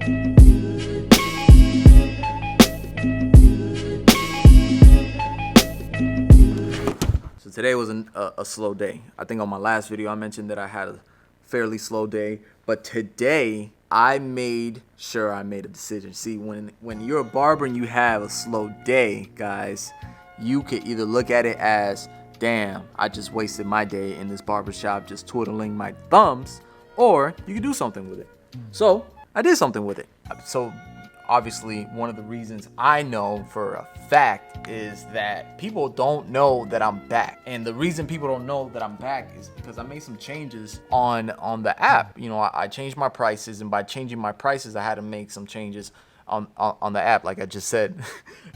So today was a slow day. I think on my last video I mentioned that I had a fairly slow day, but today I made sure I made a decision. See, when you're a barber and you have a slow day, guys, you could either look at it as, damn, I just wasted my day in this barbershop just twiddling my thumbs, or you could do something with it. So I did something with it. So obviously, one of the reasons I know for a fact is that people don't know that I'm back. And the reason people don't know that I'm back is because I made some changes on the app. You know, I changed my prices, and by changing my prices, I had to make some changes on the app. Like I just said,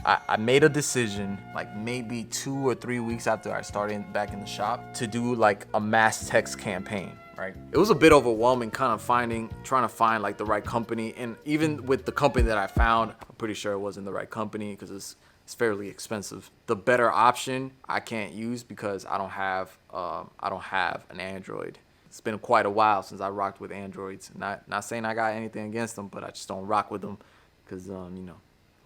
I made a decision like maybe 2 or 3 weeks after I started back in the shop to do like a mass text campaign. Right. It was a bit overwhelming kind of trying to find like the right company. And even with the company that I found, I'm pretty sure it wasn't the right company because it's fairly expensive. The better option I can't use because I don't have an Android. It's been quite a while since I rocked with Androids. Not saying I got anything against them, but I just don't rock with them because, you know,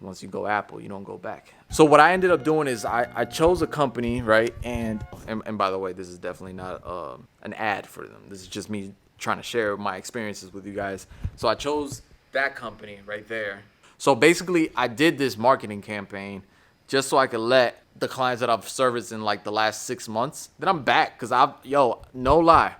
once you go Apple, you don't go back. So what I ended up doing is I chose a company, right? And by the way, this is definitely not an ad for them. This is just me trying to share my experiences with you guys. So I chose that company right there. So basically, I did this marketing campaign just so I could let the clients that I've serviced in like the last 6 months that I'm back. Because no lie,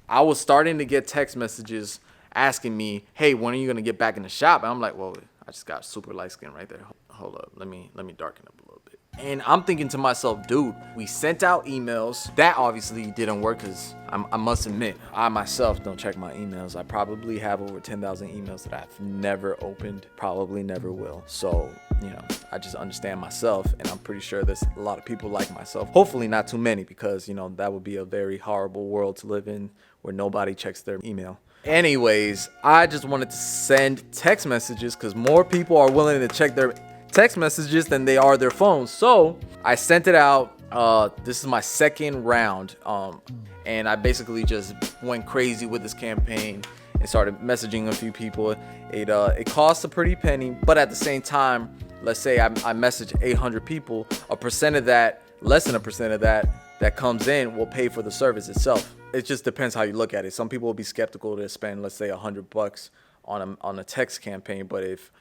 I was starting to get text messages asking me, hey, when are you going to get back in the shop? And I'm like, well, I just got super light skin right there. Hold up, let me darken up a little bit. And I'm thinking to myself, dude, we sent out emails. That obviously didn't work because I must admit, I myself don't check my emails. I probably have over 10,000 emails that I've never opened, probably never will. So, you know, I just understand myself, and I'm pretty sure there's a lot of people like myself. Hopefully not too many, because, you know, that would be a very horrible world to live in where nobody checks their email. Anyways, I just wanted to send text messages because more people are willing to check their text messages than they are their phones. So I sent it out. This is my second round. And I basically just went crazy with this campaign and started messaging a few people. It costs a pretty penny, but at the same time, let's say I message 800 people, a percent of that, less than a percent of that comes in will pay for the service itself. It just depends how you look at it. Some people will be skeptical to spend, let's say, $100 on a text campaign, but if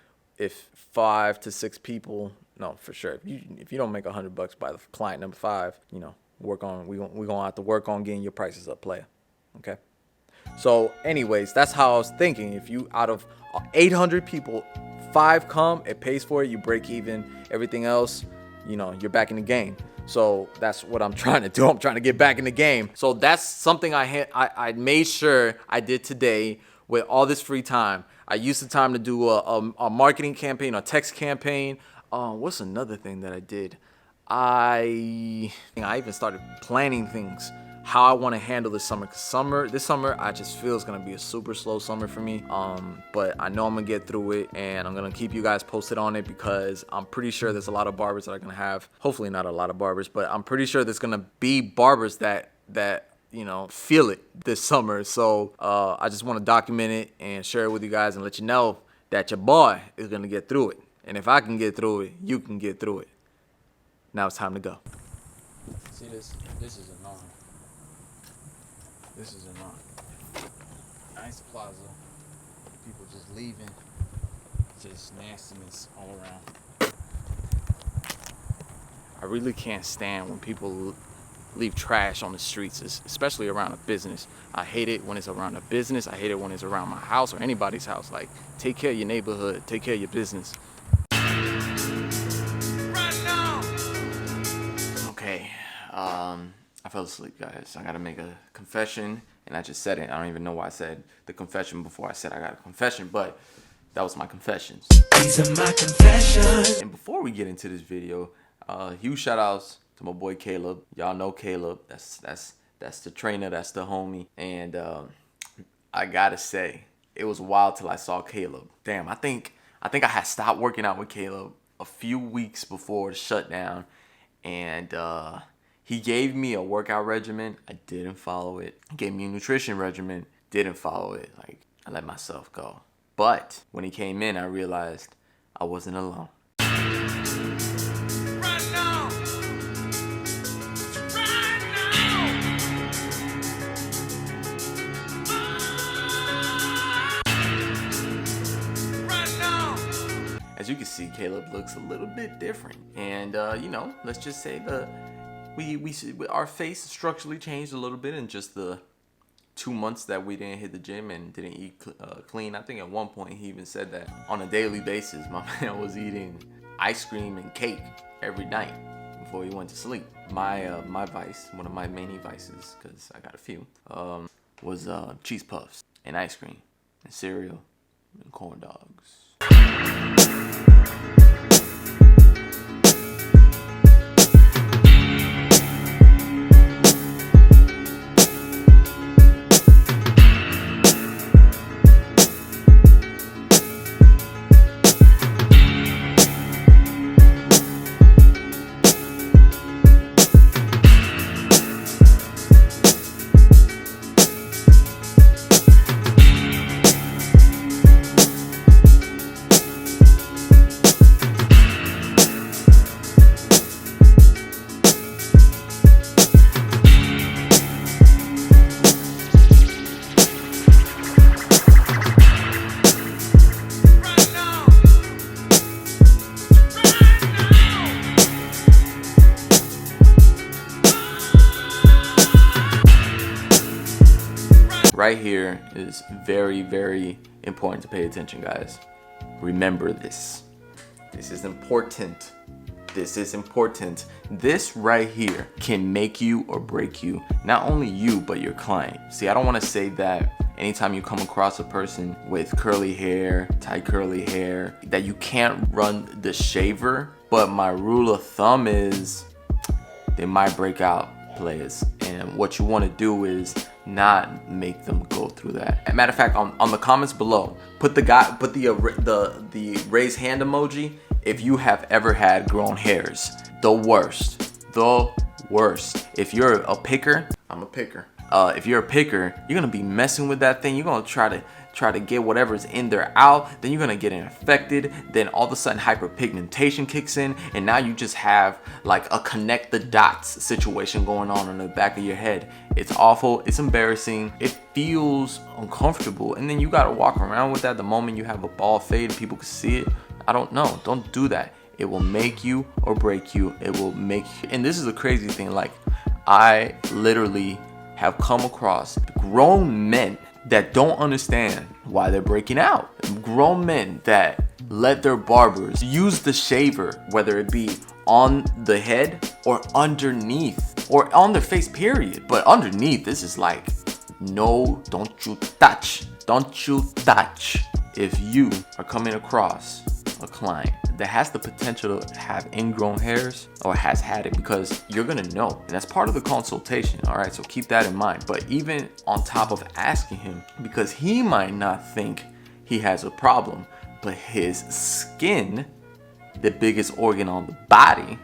5 to 6 people, no, for sure. If you don't make $100 by the client number 5, you know, we're gonna have to work on getting your prices up, player. Okay. So, anyways, that's how I was thinking. If you out of 800 people, 5 come, it pays for it. You break even. Everything else, you know, you're back in the game. So that's what I'm trying to do. I'm trying to get back in the game. So that's something I made sure I did today with all this free time. I used the time to do a marketing campaign, a text campaign. What's another thing that I did? I even started planning things, how I want to handle this summer. Cause this summer, I just feel it's going to be a super slow summer for me. But I know I'm going to get through it, and I'm going to keep you guys posted on it because I'm pretty sure there's a lot of barbers that are going to have, hopefully not a lot of barbers, but I'm pretty sure there's going to be barbers that you know, feel it this summer. So I just want to document it and share it with you guys and let you know that your boy is going to get through it. And if I can get through it, you can get through it. Now it's time to go. See, this is annoying. This is annoying. Nice plaza. People just leaving. Just nastiness all around. I really can't stand when people leave trash on the streets, especially around a business. I hate it when it's around a business. I hate it when it's around my house or anybody's house. Like, take care of your neighborhood. Take care of your business. Okay, I fell asleep, guys. I gotta make a confession, and I just said it. I don't even know why I said the confession before I said I got a confession, but that was my confessions. These are my confessions. And before we get into this video, huge shout outs to my boy Caleb. Y'all know Caleb. That's the trainer. That's the homie. And I gotta say, it was a while till I saw Caleb. Damn, I think I had stopped working out with Caleb a few weeks before the shutdown, and he gave me a workout regimen. I didn't follow it. He gave me a nutrition regimen. Didn't follow it. Like, I let myself go. But when he came in, I realized I wasn't alone. Right now. Right now. As you can see, Caleb looks a little bit different, and you know, let's just say our face structurally changed a little bit in just the 2 months that we didn't hit the gym and didn't eat clean. I think at one point he even said that on a daily basis, my man was eating ice cream and cake every night before he went to sleep. My vice, one of my many vices, because I got a few, was cheese puffs and ice cream and cereal and corn dogs. Right here is very, very important to pay attention, guys. Remember this. This is important. This is important. This right here can make you or break you. Not only you, but your client. See, I don't want to say that anytime you come across a person with curly hair, tight curly hair, that you can't run the shaver. But my rule of thumb is they might break out, players. And what you want to do is not make them go through that. As a matter of fact, on the comments below, put the raise hand emoji if you have ever had grown hairs. The worst. If you're a picker, I'm a picker. If you're a picker, you're gonna be messing with that thing. You're gonna try to get whatever's in there out. Then you're gonna get infected. Then all of a sudden hyperpigmentation kicks in, and now you just have like a connect the dots situation going on in the back of your head. It's awful. It's embarrassing. It feels uncomfortable, and then you gotta walk around with that the moment you have a bald fade and people can see it. I don't know. Don't do that. It will make you or break you. It will make you. And this is a crazy thing. Like, I literally have come across grown men that don't understand why they're breaking out. Grown men that let their barbers use the shaver, whether it be on the head or underneath or on their face, period. But underneath, this is like, no, don't you touch. Don't you touch. If you are coming across a client that has the potential to have ingrown hairs or has had it, because you're gonna know, and that's part of the consultation. All right, so keep that in mind. But even on top of asking him, because he might not think he has a problem, but his skin, the biggest organ on the body,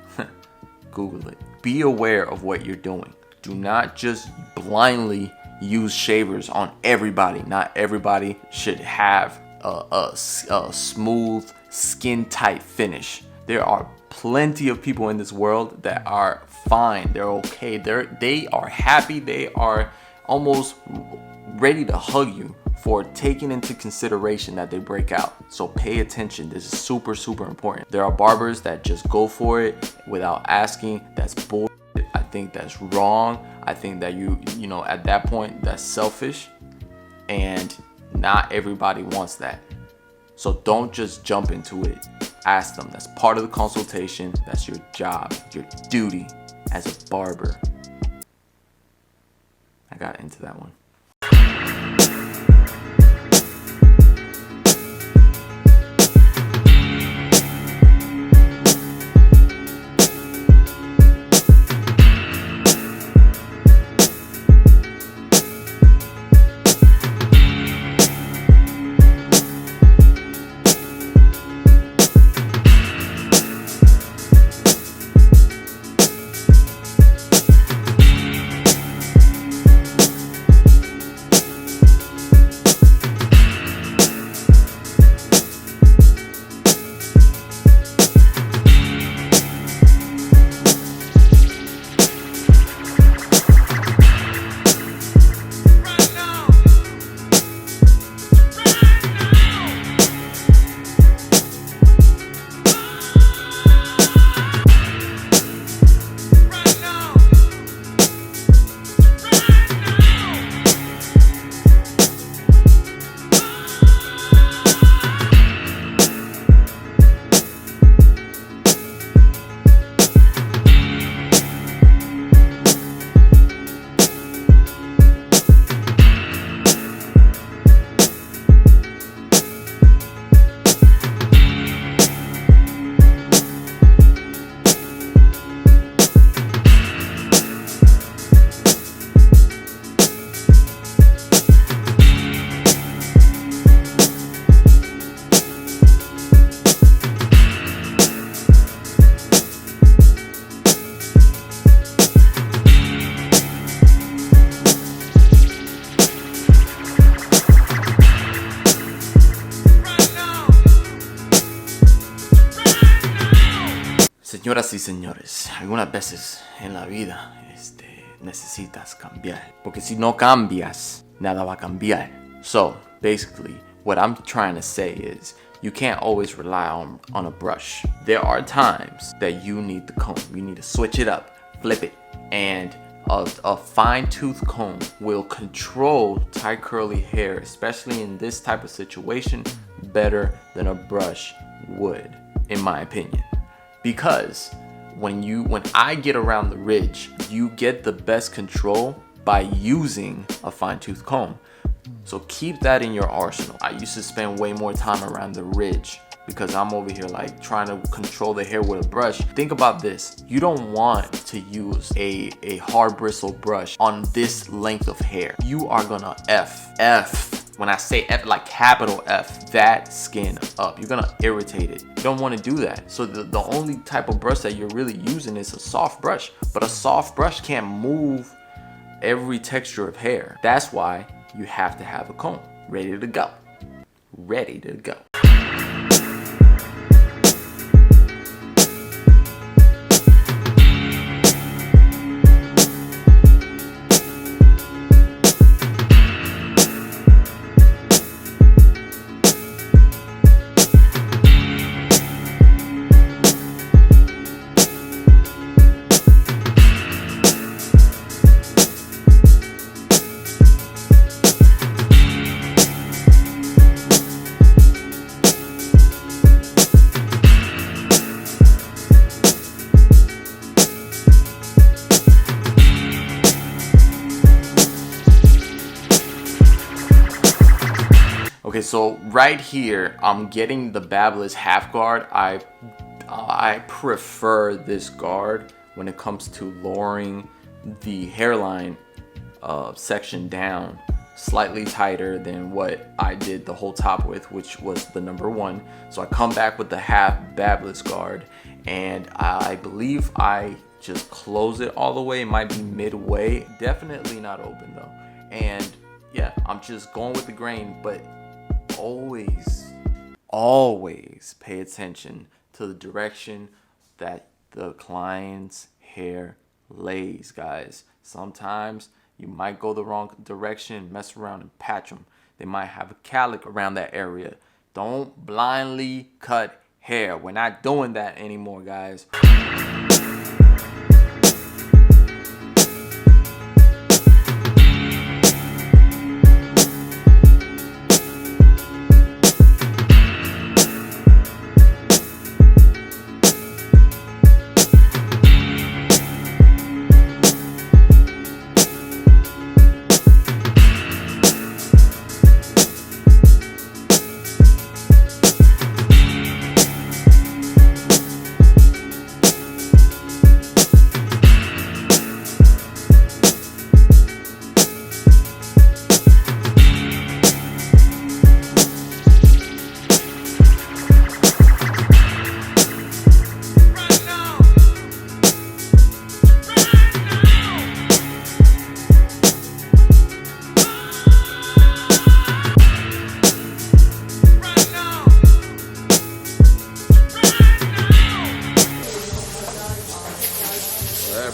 Google it. Be aware of what you're doing. Do not just blindly use shavers on everybody. Not everybody should have a smooth, skin tight finish. There are plenty of people in this world that are fine. They're okay. They are happy. They are almost ready to hug you for taking into consideration that they break out. So pay attention. This is super, super important. There are barbers that just go for it without asking. That's bullshit. I think that's wrong. I think that you know, at that point, that's selfish, and not everybody wants that. So don't just jump into it. Ask them. That's part of the consultation. That's your job, your duty as a barber. I got into that one. Señoras y señores, algunas veces en la vida necesitas cambiar. Porque si no cambias, nada va a cambiar. So, basically, what I'm trying to say is, you can't always rely on a brush. There are times that you need the comb. You need to switch it up, flip it, and a fine-tooth comb will control tight curly hair, especially in this type of situation, better than a brush would, in my opinion. Because when I get around the ridge, you get the best control by using a fine-tooth comb. So keep that in your arsenal. I used to spend way more time around the ridge because I'm over here like trying to control the hair with a brush. Think about this. You don't want to use a hard bristle brush on this length of hair. You are gonna F. When I say F, like capital F, that skin up. You're gonna irritate it. You don't want to do that. So the only type of brush that you're really using is a soft brush. But a soft brush can't move every texture of hair. That's why you have to have a comb ready to go. Ready to go. Okay, so right here, I'm getting the Babyliss half guard. I prefer this guard when it comes to lowering the hairline section down slightly tighter than what I did the whole top with, which was the number 1. So I come back with the half Babyliss guard, and I believe I just close it all the way. It might be midway, definitely not open though. And yeah, I'm just going with the grain, but always pay attention to the direction that the client's hair lays, guys. Sometimes you might go the wrong direction, mess around and patch them. They might have a calic around that area. Don't blindly cut hair. We're not doing that anymore, guys.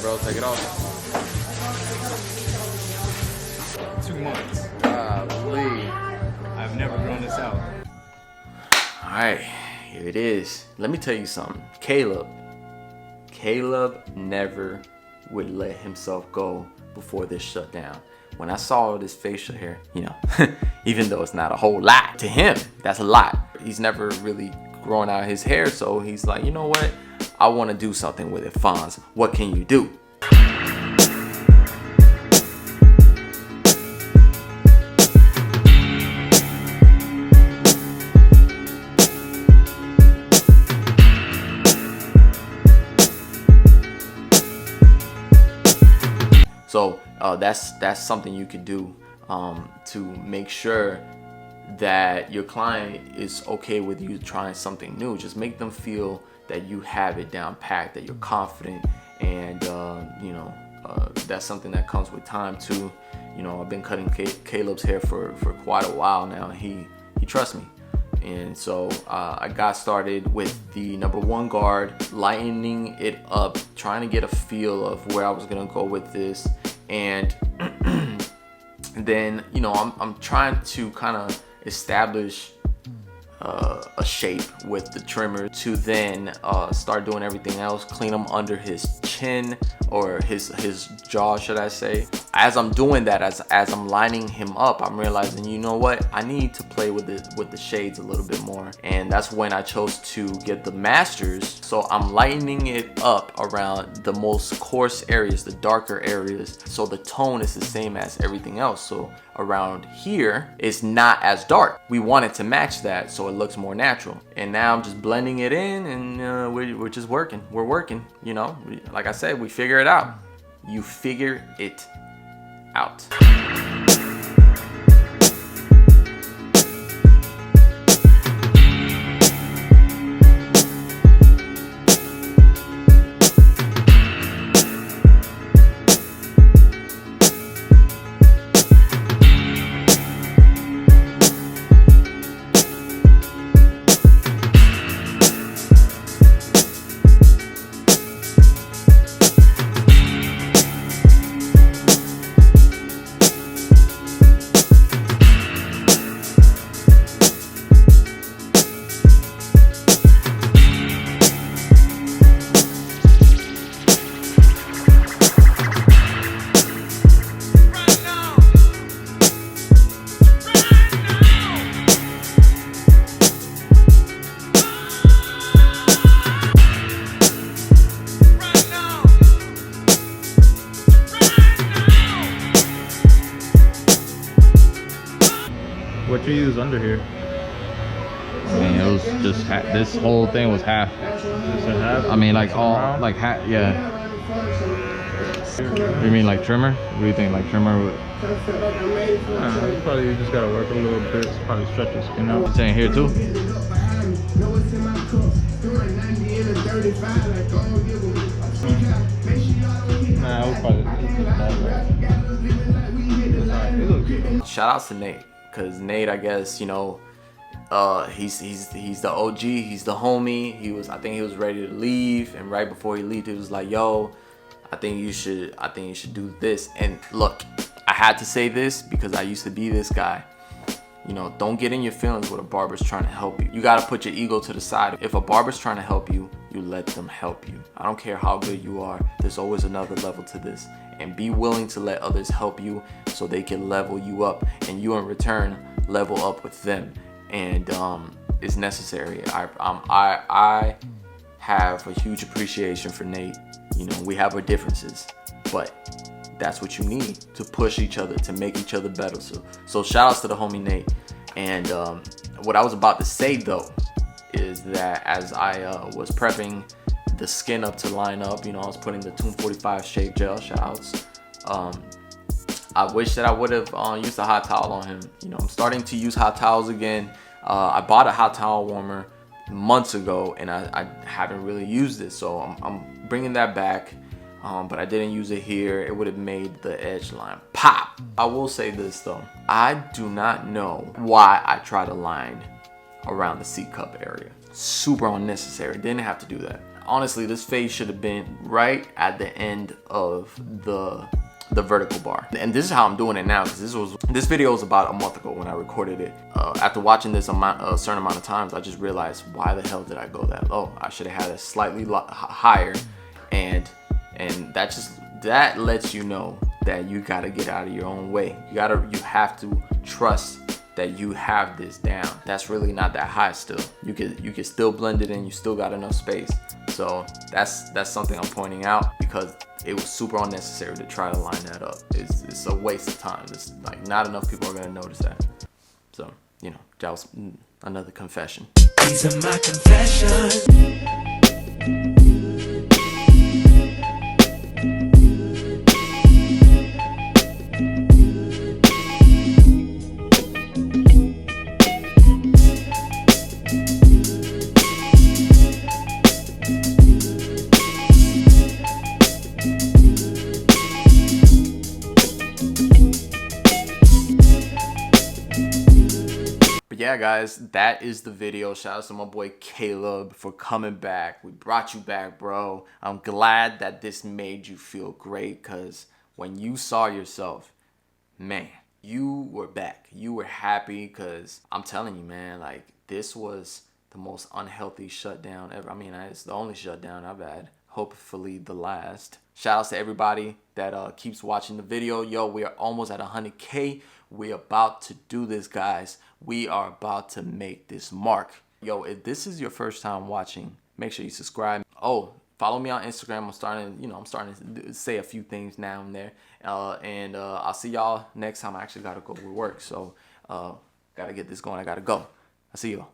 Bro, take it off. 2 months. Golly. I've never grown this out. Alright, here it is. Let me tell you something. Caleb never would let himself go before this shut down. When I saw all this facial hair, you know, even though it's not a whole lot, to him, that's a lot. He's never really grown out his hair, so he's like, you know what? I want to do something with it, Fonz. What can you do? So that's something you could do to make sure that your client is okay with you trying something new. Just make them feel that you have it down packed, that you're confident, and that's something that comes with time too. You know, I've been cutting Caleb's hair for quite a while now, and he trusts me, And so I got started with the number 1 guard, lightening it up, trying to get a feel of where I was gonna go with this. And then, you know, I'm trying to kind of establish a shape with the trimmer to then start doing everything else, clean him under his chin, or his jaw, should I say. As I'm doing that, as I'm lining him up, I'm realizing, you know what, I need to play with the shades a little bit more. And that's when I chose to get the masters. So I'm lightening it up around the most coarse areas, the darker areas, so the tone is the same as everything else. So around here it's not as dark. We want it to match that so it looks more natural. And now I'm just blending it in, and we're just working. We're working, you know. Like I said, we figure it out. You figure it out. What you use under here? I mean, it was just this whole thing was half. Just a half? I mean, like all, Around? like half, yeah. You mean like trimmer? What do you think, like trimmer? Probably you just gotta work a little bit. Probably stretch your skin out. You saying here too? Nah, I would probably. Shout outs to Nate, because Nate, I guess, you know, he's the OG, he's the homie. I think he was ready to leave, and right before he left, he was like, yo, I think you should do this. And look, I had to say this because I used to be this guy. You know, don't get in your feelings when a barber's trying to help you. You gotta put your ego to the side. If a barber's trying to help you, you let them help you. I don't care how good you are, there's always another level to this. And be willing to let others help you so they can level you up, and you in return level up with them. And it's necessary. I have a huge appreciation for Nate. You know, we have our differences, but that's what you need to push each other, to make each other better. So shout outs to the homie Nate. And what I was about to say though is that as I was prepping the skin up to line up, you know, I was putting the 245 shave gel, shout outs. I wish that I would have used a hot towel on him. You know, I'm starting to use hot towels again. I bought a hot towel warmer months ago, and I haven't really used it, so I'm bringing that back. But I didn't use it here. It would have made the edge line pop. I will say this though, I do not know why I try to line around the C cup area. Super unnecessary. Didn't have to do that. Honestly, this fade should have been right at the end of the vertical bar. And this is how I'm doing it now, because this video was about a month ago when I recorded it. After watching this a certain amount of times, I just realized, why the hell did I go that low? I should have had it slightly higher, and that lets you know that you gotta get out of your own way. You have to trust that you have this down. That's really not that high still. You can still blend it in, you still got enough space. So that's something I'm pointing out, because it was super unnecessary to try to line that up. It's a waste of time. It's like not enough people are gonna notice that. So, you know, that was another confession. These are my confessions. But yeah, guys, that is the video. Shout out to my boy Caleb for coming back. We brought you back, bro. I'm glad that this made you feel great, because when you saw yourself, man, you were back. You were happy, because I'm telling you, man, like, this was the most unhealthy shutdown ever. I mean, it's the only shutdown I've had. Hopefully the last. Shout out to everybody that keeps watching the video. Yo, we are almost at 100K. We're about to do this, guys. We are about to make this mark. Yo, if this is your first time watching, make sure you subscribe. Oh, follow me on Instagram. I'm starting to say a few things now and there. I'll see y'all next time. I actually gotta go to work, so gotta get this going. I gotta go. I'll see y'all.